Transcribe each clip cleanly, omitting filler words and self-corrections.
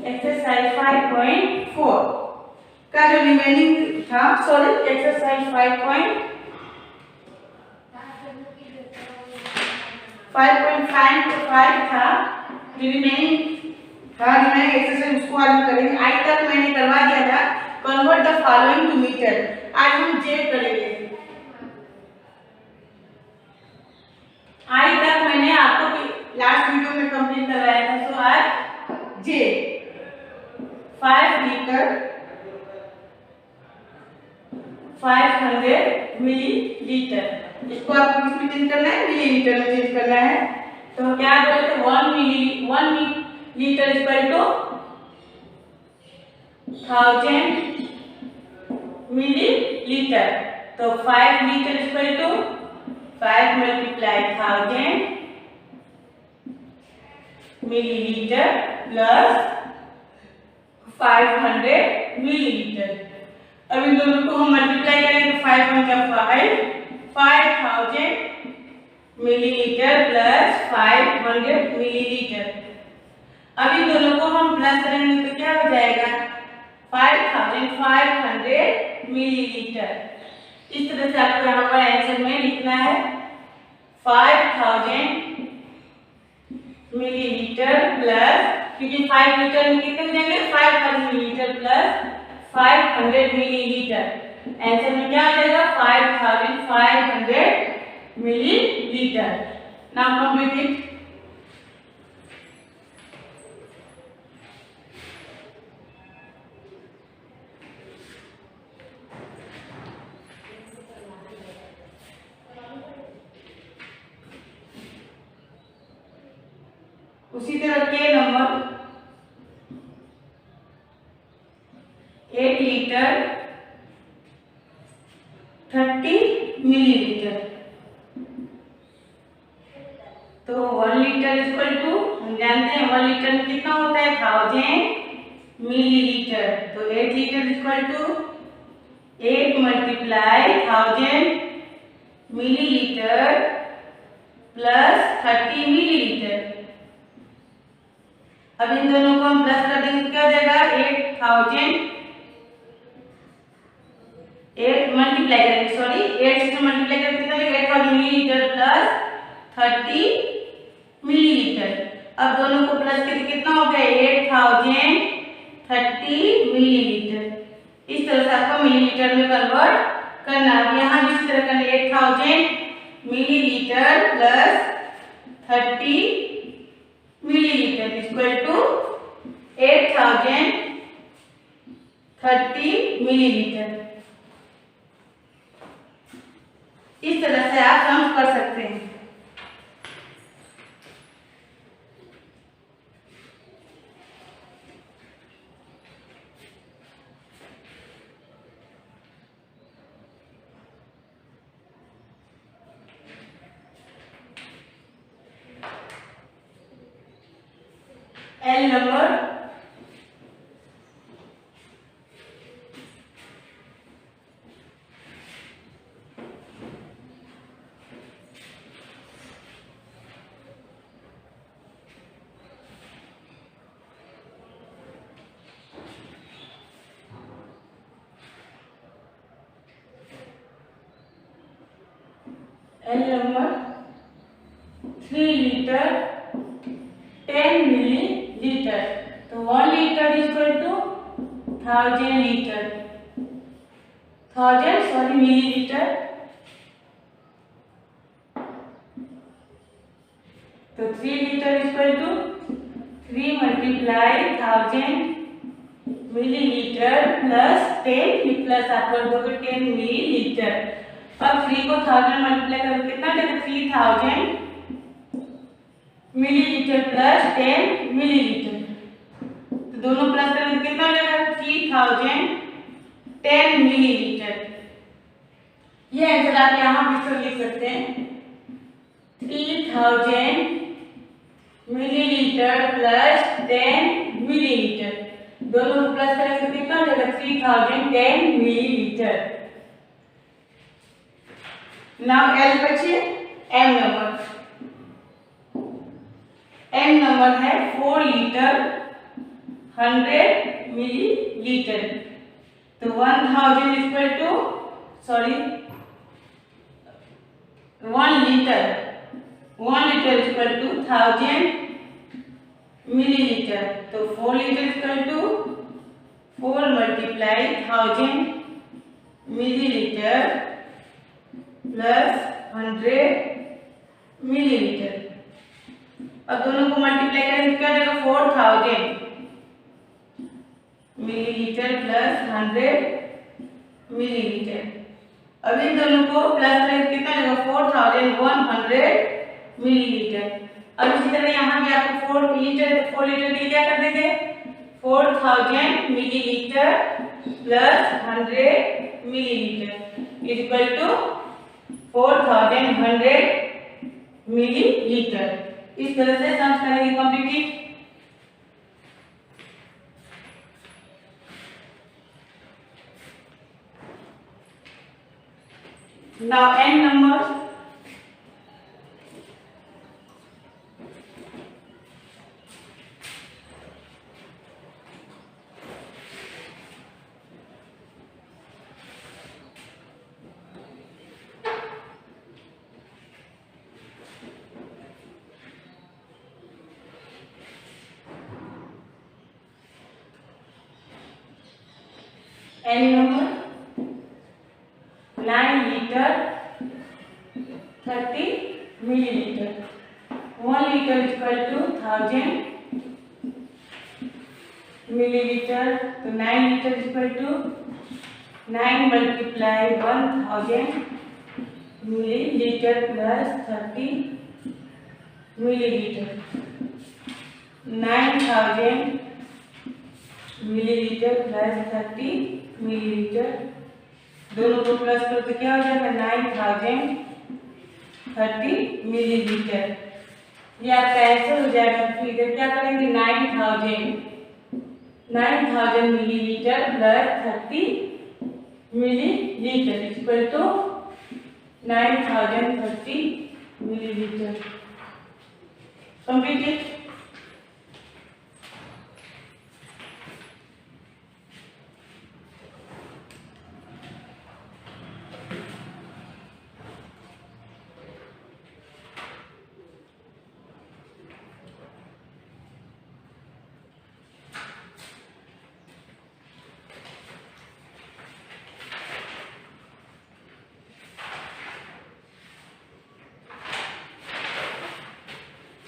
Exercise 5.4 का जो remaining था, सॉरी एक्सरसाइज 5.5 था, रिमेनिंग एक्सरसाइज उसको आज हम करेंगे। आई तक मैंने करवा दिया था, convert the following to metre. आज हम जेड करेंगे। आई तक मैंने आपको लास्ट वीडियो में कंप्लीट करवाया था, सो आज जे 5 लीटर 500 मिलीलीटर। इसको आपको किस में चेंज करना है? मिलीलीटर में चेंज करना है। तो क्या बोले थे? 1 लीटर इक्वल टू 1000 मिलीलीटर। तो 5 litre equal to 5 multiply 1000 millilitre plus 500 millilitre. अब इन दोनों को हम मल्टीप्लाई करेंगे तो 5 × 5 5000 मिलीलीटर प्लस 500 मिलीलीटर। अब इन दोनों को हम प्लस करेंगे तो क्या हो जाएगा? 5500 मिलीलीटर। इस तरह से आपको यहाँ पर आंसर में लिखना है 5000 मिलीलीटर प्लस, क्योंकि 5 लीटर में कितने हो जाएंगे? 5000 मिलीलीटर प्लस 500 मिलीलीटर। आंसर में क्या आ जाएगा? 5500 मिलीलीटर। Now complete it. उसी तरह के नंबर 8 लीटर 30 मिलीलीटर। तो 1 लीटर इक्वल टू, हम जानते हैं 1 लीटर में कितना होता है? 1000 मिलीलीटर। तो 8 litre equal to 8 multiply 1000 millilitre plus 30 millilitre. अब इन दोनों को हम प्लस कर देंगे तो क्या हो जाएगा? 8 मल्टीप्लाई करेंगे, सॉरी 8 से मल्टीप्लाई करके कितना देगा? 8000 मिलीलीटर प्लस 30 मिलीलीटर। अब दोनों को प्लस करके कितना हो गया? 8030 मिलीलीटर। इस तरह से आपको मिलीलीटर में कन्वर्ट करना है। अब यहाँ भी इस तरह करना, 8000 millilitre plus 30 millilitre equal to 8030 millilitre. इस तरह से आप सम कर सकते हैं। L number L number 3 litre 10 millilitre. तो 1 litre equal to 1000 litre, 1000 sorry millilitre. तो 3 litre equal to 3 multiply 1000 millilitre plus 10 plus आप कर दोगे 10 मिलीलीटर। अब 3 को 1000 मल्टीप्लाई करोगे कितना देगा? 3000 मिलीलीटर प्लस 10 मिलीलीटर। तो दोनों प्लस करेंगे कितना हो जाएगा? 3010 मिलीलीटर। ये आंसर आप यहाँ भी लिख सकते हैं, 3000 मिलीलीटर प्लस 10 मिलीलीटर। दोनों को प्लस करेंगे कितना हो जाएगा? 3010 मिलीलीटर। नाउ एल बचे एम नंबर। एम नंबर है 4 लीटर 100 मिलीलीटर। तो 1000 equal to 1 litre. 1 litre equal to 1000 millilitre. तो 4 litre equal to 4 multiply 1000 millilitre plus 100 millilitre. अब दोनों को मल्टीप्लाई करेंगे क्या जाएगा? 4000 मिलीलीटर प्लस 100 मिलीलीटर। अब इन दोनों को प्लस करेंगे कितना आएगा? 4100 मिलीलीटर। अब इसी तरह यहाँ भी आपको 4 लीटर 4 लीटर के लिए क्या कर देंगे? 4000 millilitre plus 100 millilitre is equal to 4100 millilitre. इस तरह से सम करेंगे complete. Now n numbers. N number 9 liter 30 milliliter. 1 liter is equal to 1000 milliliter. So 9 liter is equal to 9 multiply 1000 milliliter plus 30 milliliter. 9000 millilitre plus 30 millilitre. दोनों को plus करते क्या हो जाएगा? 9030 मिलीलीटर। ये आपका आंसर हो जाएगा। फिर इधर क्या करेंगे? 9000 millilitre plus 30 millilitre equal to 9030 millilitre. Complete.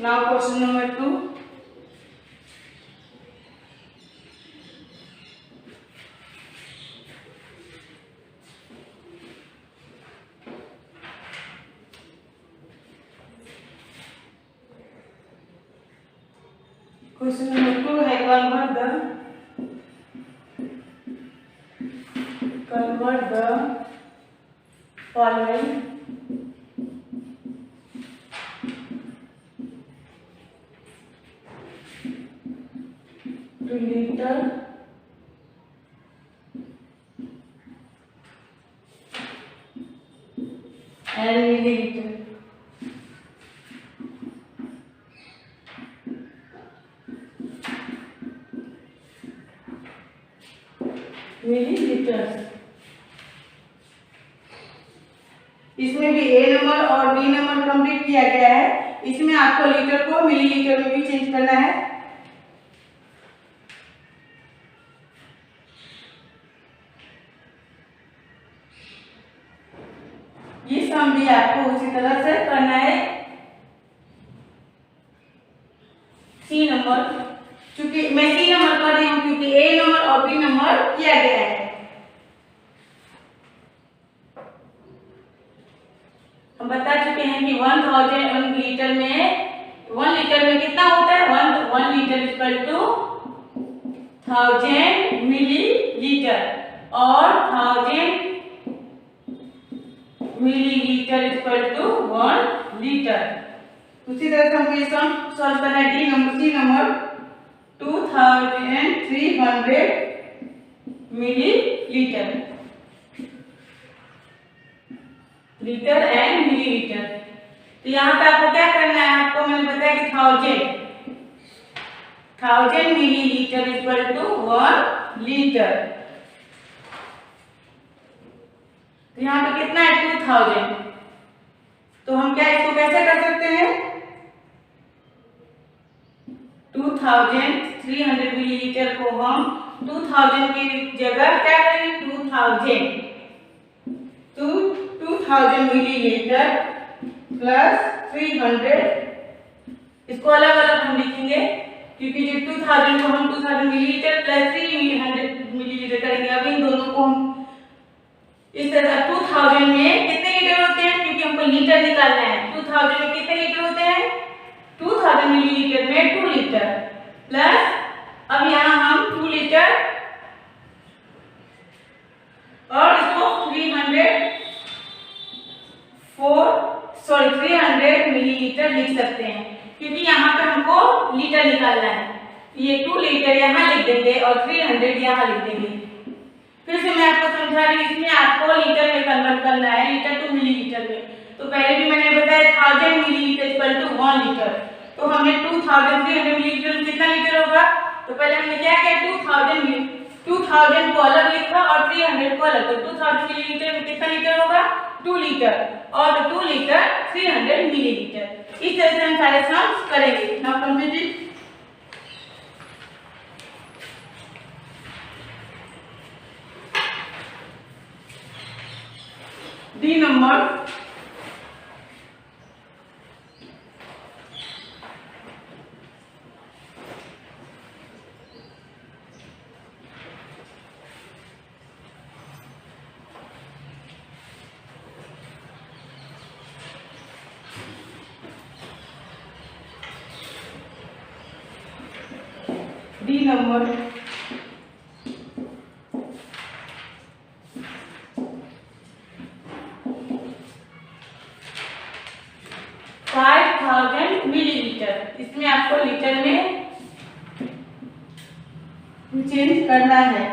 Now question number 2. Question number 2 है convert the following to liter and milliliter. Millilitre. इसमें भी ए नंबर और बी नंबर कंप्लीट किया गया है। इसमें आपको लीटर को मिलीलीटर में भी चेंज करना है। ये सम भी आपको उसी तरह से करना है। सी नंबर, क्योंकि मैं सी नंबर कर रही हूँ क्योंकि ए नंबर और बी नंबर किया गया है। हम बता चुके हैं कि 1000 लीटर में 1 लीटर में कितना होता है? 1 लीटर इक्वल टू 1000 मिलीलीटर और 1000 मिलीलीटर इक्वल टू 1 लीटर। उसी तरह से हमको ये सम सॉल्व करना है। D number, C number 2300 millilitre, litre and millilitre. तो यहाँ पे आपको क्या करना है? आपको मैंने बताया कि 1000 मिलीलीटर इक्वल लीटर। तो यहाँ पे कितना है 2000। तो हम क्या इसको कैसे कर सकते हैं 2300 मिलीलीटर को हम 2000 की जगह क्या करेंगे 2000 मिलीलीटर प्लस 300। इसको अलग अलग हम लिखेंगे क्योंकि जो 2000 को हम 2000 मिलीलीटर प्लस 300 मिलीलीटर करेंगे। अब इन दोनों को हम इस तरह 2000 में कितने लीटर होते हैं क्योंकि हमको लीटर निकालना है। 2000 में कितने लीटर होते हैं 2000 मिलीलीटर में 2 लीटर प्लस अब यहाँ हम 2 लीटर और इसको 300 मिलीलीटर लिख सकते हैं क्योंकि यहाँ पे हमको लीटर निकालना है। ये 2 लीटर यहाँ लिख देंगे और 300 यहाँ लिख देंगे। फिर से मैं आपको समझा रही हूँ इसमें आपको लीटर में कन्वर्ट करना है लीटर टू मिलीलीटर में। तो पहले भी मैंने बताया 1000 मिलीलीटर इक्वल टू 1 लीटर। तो हमने 2300 मिलीलीटर में कितना लीटर होगा। तो पहले हमने क्या किया 2000 को अलग लिखा और 300 को अलग। तो 2000 मिलीलीटर में कितना लीटर होगा 2 लीटर और 2 लीटर 300 मिलीलीटर। इस तरह से हम सारे सम्स करेंगे। Now complete D number D number 5000 millilitre. इसमें आपको लीटर में चेंज करना है।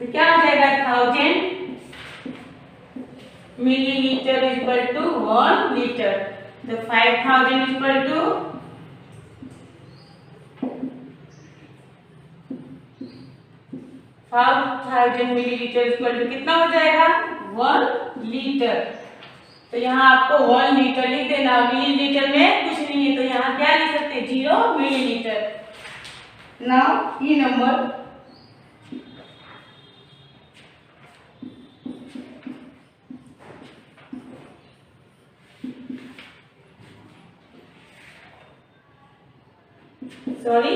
तो क्या हो जाएगा 1000 मिलीलीटर इक्वल टू 1 लीटर। तो 5000 equal to 5000 millilitre equal to कितना हो जाएगा 1 लीटर। तो यहाँ आपको 1 लीटर लिख देना। मिलीलीटर में कुछ नहीं है तो यहाँ क्या लिख सकते हैं 0 मिलीलीटर। नाउ ई नंबर सॉरी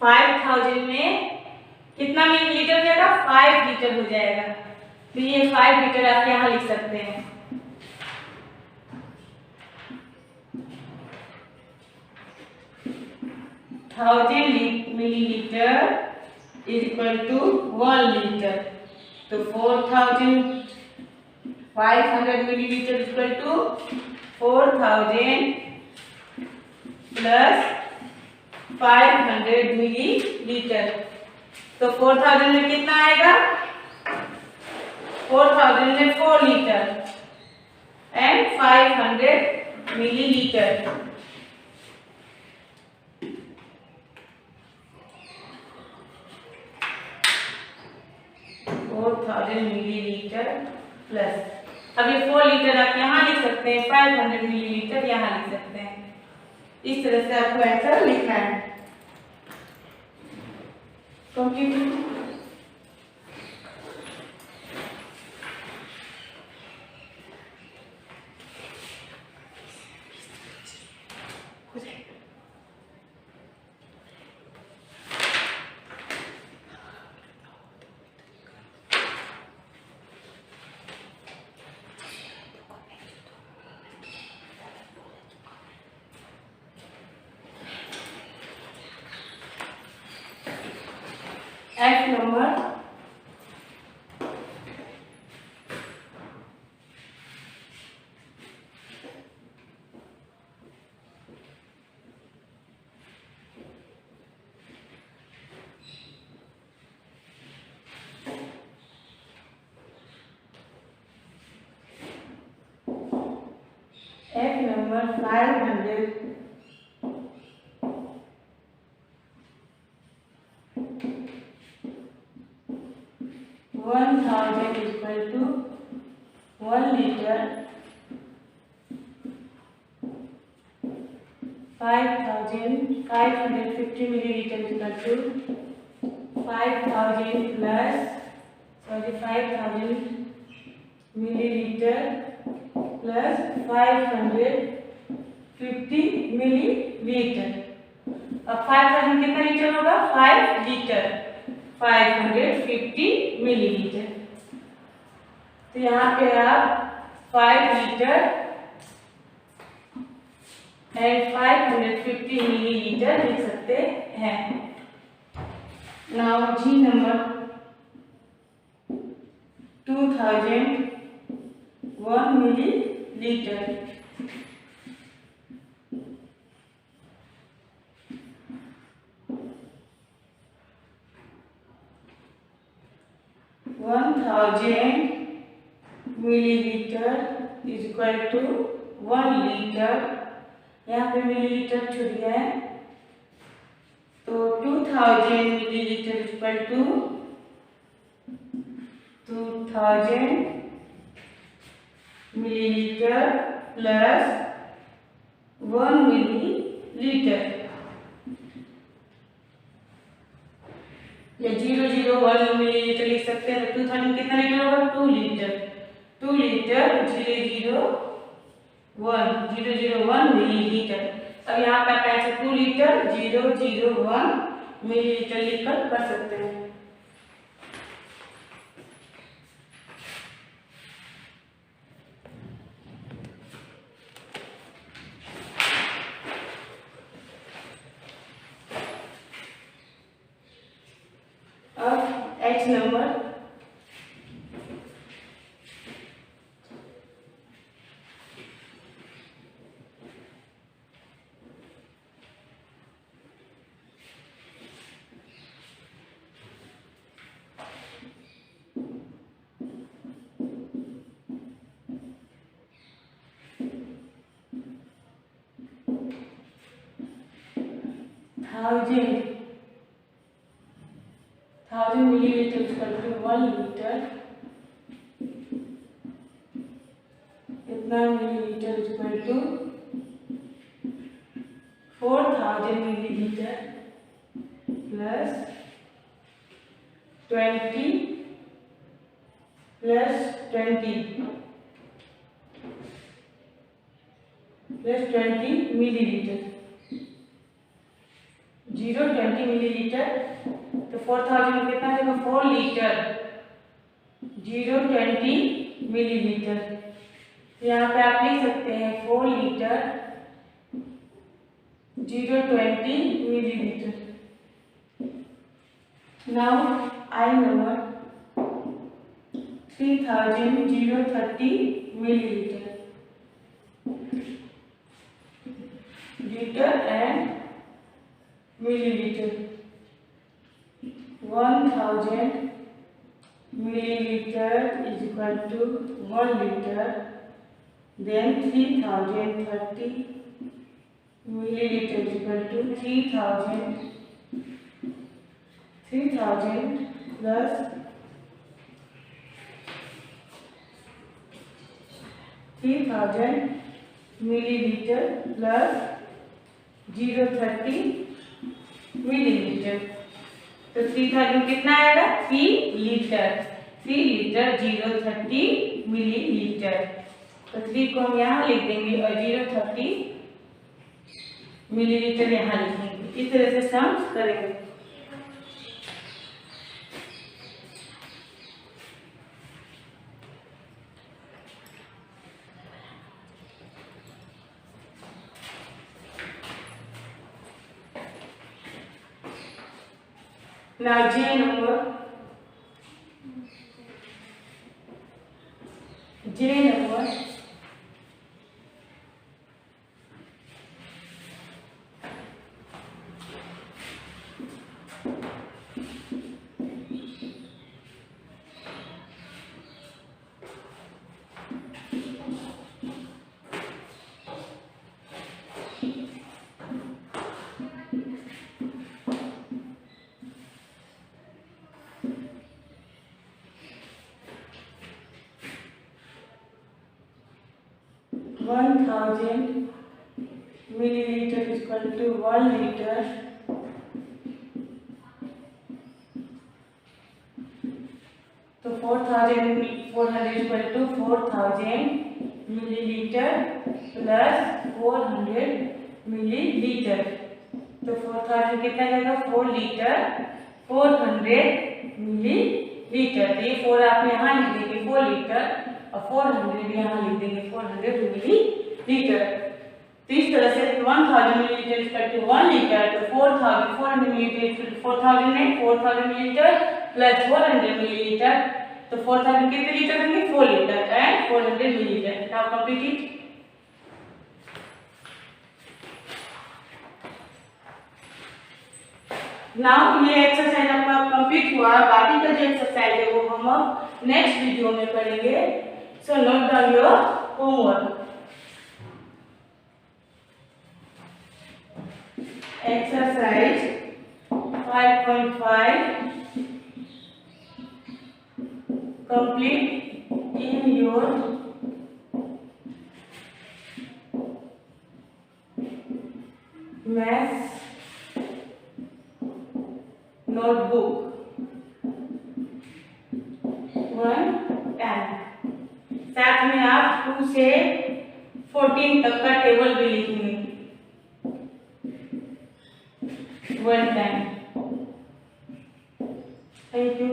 5000 में कितना मिलीलीटर हो जाएगा 5 लीटर हो जाएगा। तो ये 5 लीटर आप यहाँ लिख सकते हैं। Millilitre is equal to 1 litre. तो 4500 millilitre equal to 4000 plus 500 millilitre. तो 4000 में कितना आएगा 4000 में 4 litre and 500 millilitre. 4000 millilitre plus अब ये 4 लीटर आप यहाँ लिख सकते हैं 500 मिलीलीटर यहाँ लिख सकते हैं। इस तरह से आपको आंसर लिखना है। Complete F number F number 500 500 1000 equal to 1 liter, 550 milliliter equal to 5000 milliliter plus 550 milliliter. अब 5000 कितना लीटर होगा? 5 लीटर, 550 मिलीलीटर। तो यहाँ पे आप 5 लीटर एंड 550 मिलीलीटर लिख सकते हैं। Now G number 2001 millilitre. 1000 millilitre is equal to 1 litre. यहाँ पे मिलीलीटर छूट गया है, तो 2000 millilitre is equal to 2000 millilitre plus 1 millilitre, या 001 मिलीलीटर लिख सकते हैं। तो 2000 कितना लीटर होगा? 2 लीटर, 2 लीटर 001 मिलीलीटर। अब यहाँ पे आप ऐसे 2 लीटर 001 मिलीलीटर लिखकर कर सकते हैं। अब H number 1000 milliliter equal to 1 liter. इतना millilitre equal to 4000 millilitre plus 20 plus 20 millilitre, 020 millilitre. तो 4000 कितना देगा? 4 लीटर 020 मिलीलीटर। यहाँ पे आप लिख सकते हैं 4 litre 020 millilitre. Now I number 3030 millilitre, litre and millilitre. 1000 milliliter is equal to 1 liter, then 3030 milliliter is equal to 3000 plus 3000 milliliter plus 030 millilitre. तो 3000 कितना आएगा? 3 लीटर, 3 लीटर 030 मिलीलीटर। तो 3 को हम यहाँ लिख देंगे और 030 मिलीलीटर यहाँ लिखेंगे। इस तरह से सम्स करेंगे। Now J number 1000 1000 milliliter is equal to 1 liter. So 4,400 is equal to 4,000 milliliter plus 400 milliliter. तो 4,000 कितना जाएगा 4 लीटर 400 मिलीलीटर। तो ये 4 आप यहाँ लिख देंगे 4 लीटर और 400 यहाँ लिख देंगे 400 मिलीलीटर। तो इस तरह से 1000 मिलीलीटर इक्वल टू 1 लीटर। तो 400 मिलीलीटर इक्वल टू 4000 में 4000 मिलीलीटर प्लस 400 मिलीलीटर। तो 4000 कितने लीटर देंगे 4 litre and 400 millilitre. Now complete it. Now ये एक्सरसाइज आपका कंप्लीट हुआ। बाकी का जो एक्सरसाइज है वो हम नेक्स्ट वीडियो में करेंगे। So note down your homework. Exercise 5.5 complete in your math notebook 1 and साथ में आप 2 से 14 तक का टेबल भी लिखेंगे 1 टाइम। Thank you.